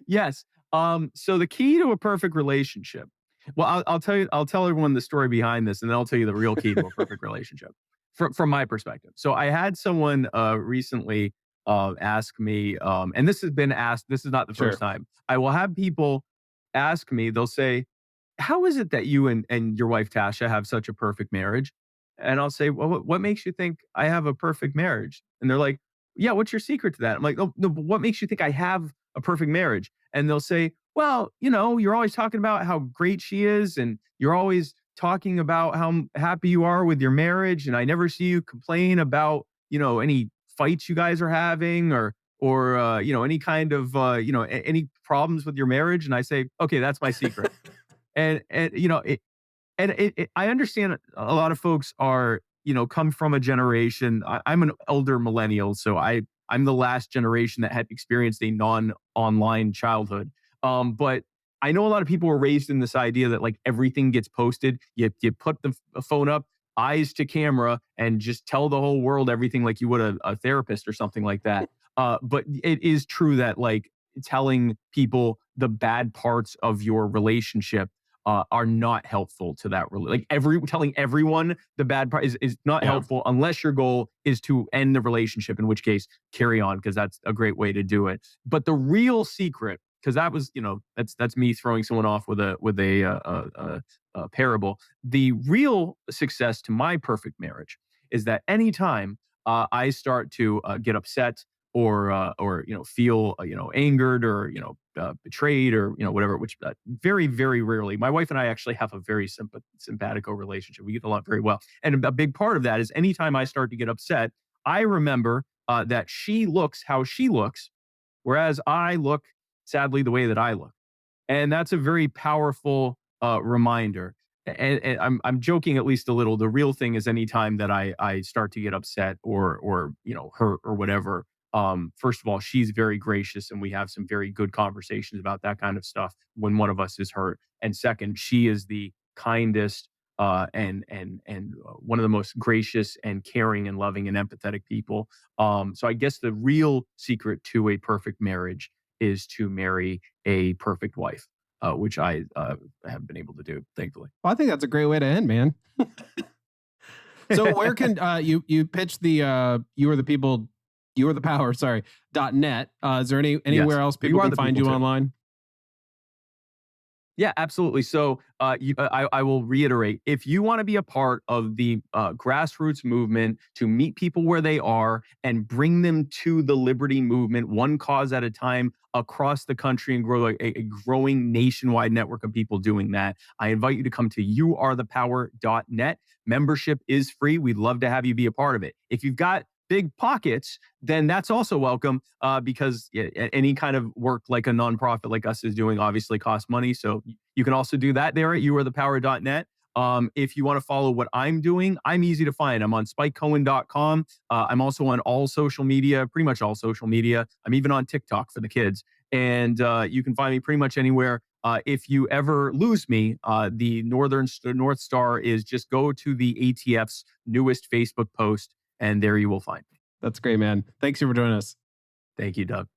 S2: Yes. So the key to a perfect relationship. Well, I'll tell everyone the story behind this, and then I'll tell you the real key to a perfect relationship from my perspective. So I had someone recently ask me, and this has been asked. This is not the first time. I will have people ask me. They'll say, "How is it that you and your wife Tasha have such a perfect marriage?" And I'll say, "Well, what makes you think I have a perfect marriage?" And they're like, "Yeah, what's your secret to that?" I'm like, "Oh, no, but what makes you think I have a perfect marriage?" And they'll say, "Well, you're always talking about how great she is, and you're always talking about how happy you are with your marriage, and I never see you complain about, any fights you guys are having or any kind of any problems with your marriage." And I say, "Okay, that's my secret." And I understand a lot of folks are, come from a generation. I'm an older millennial, so I'm the last generation that had experienced a non-online childhood. But I know a lot of people were raised in this idea that like everything gets posted. You put the phone up, eyes to camera, and just tell the whole world everything like you would a therapist or something like that. But it is true that like telling people the bad parts of your relationship are not helpful to that. Like telling everyone the bad part is not helpful unless your goal is to end the relationship, in which case carry on, because that's a great way to do it. But the real secret, because that was, that's me throwing someone off with a parable. The real success to my perfect marriage is that anytime I start to get upset or feel angered or betrayed or whatever, which very, very rarely. My wife and I actually have a very simpatico relationship. We get along very well, and a big part of that is anytime I start to get upset, I remember that she looks how she looks, whereas I look sadly the way that I look, and that's a very powerful reminder. And I'm joking at least a little. The real thing is anytime that I start to get upset or hurt or whatever. First of all, she's very gracious, and we have some very good conversations about that kind of stuff when one of us is hurt. And second, she is the kindest and one of the most gracious and caring and loving and empathetic people. So I guess the real secret to a perfect marriage is to marry a perfect wife, which I have been able to do, thankfully.
S1: Well, I think that's a great way to end, man. So where can you pitch the You Are the People, You Are the Power, .net. Is there anywhere else people can find you online?
S2: Yeah, absolutely. So I will reiterate, if you want to be a part of the grassroots movement to meet people where they are and bring them to the liberty movement, one cause at a time across the country, and grow a growing nationwide network of people doing that, I invite you to come to youarethepower.net. Membership is free. We'd love to have you be a part of it. If you've got big pockets, then that's also welcome, because any kind of work like a nonprofit like us is doing obviously costs money. So you can also do that there at youarethepower.net. If you want to follow what I'm doing, I'm easy to find. I'm on spikecohen.com. I'm also on all social media, pretty much all social media. I'm even on TikTok for the kids. And you can find me pretty much anywhere. If you ever lose me, the North Star is just go to the ATF's newest Facebook post, and there you will find me.
S1: That's great, man. Thanks for joining us.
S2: Thank you, Doug.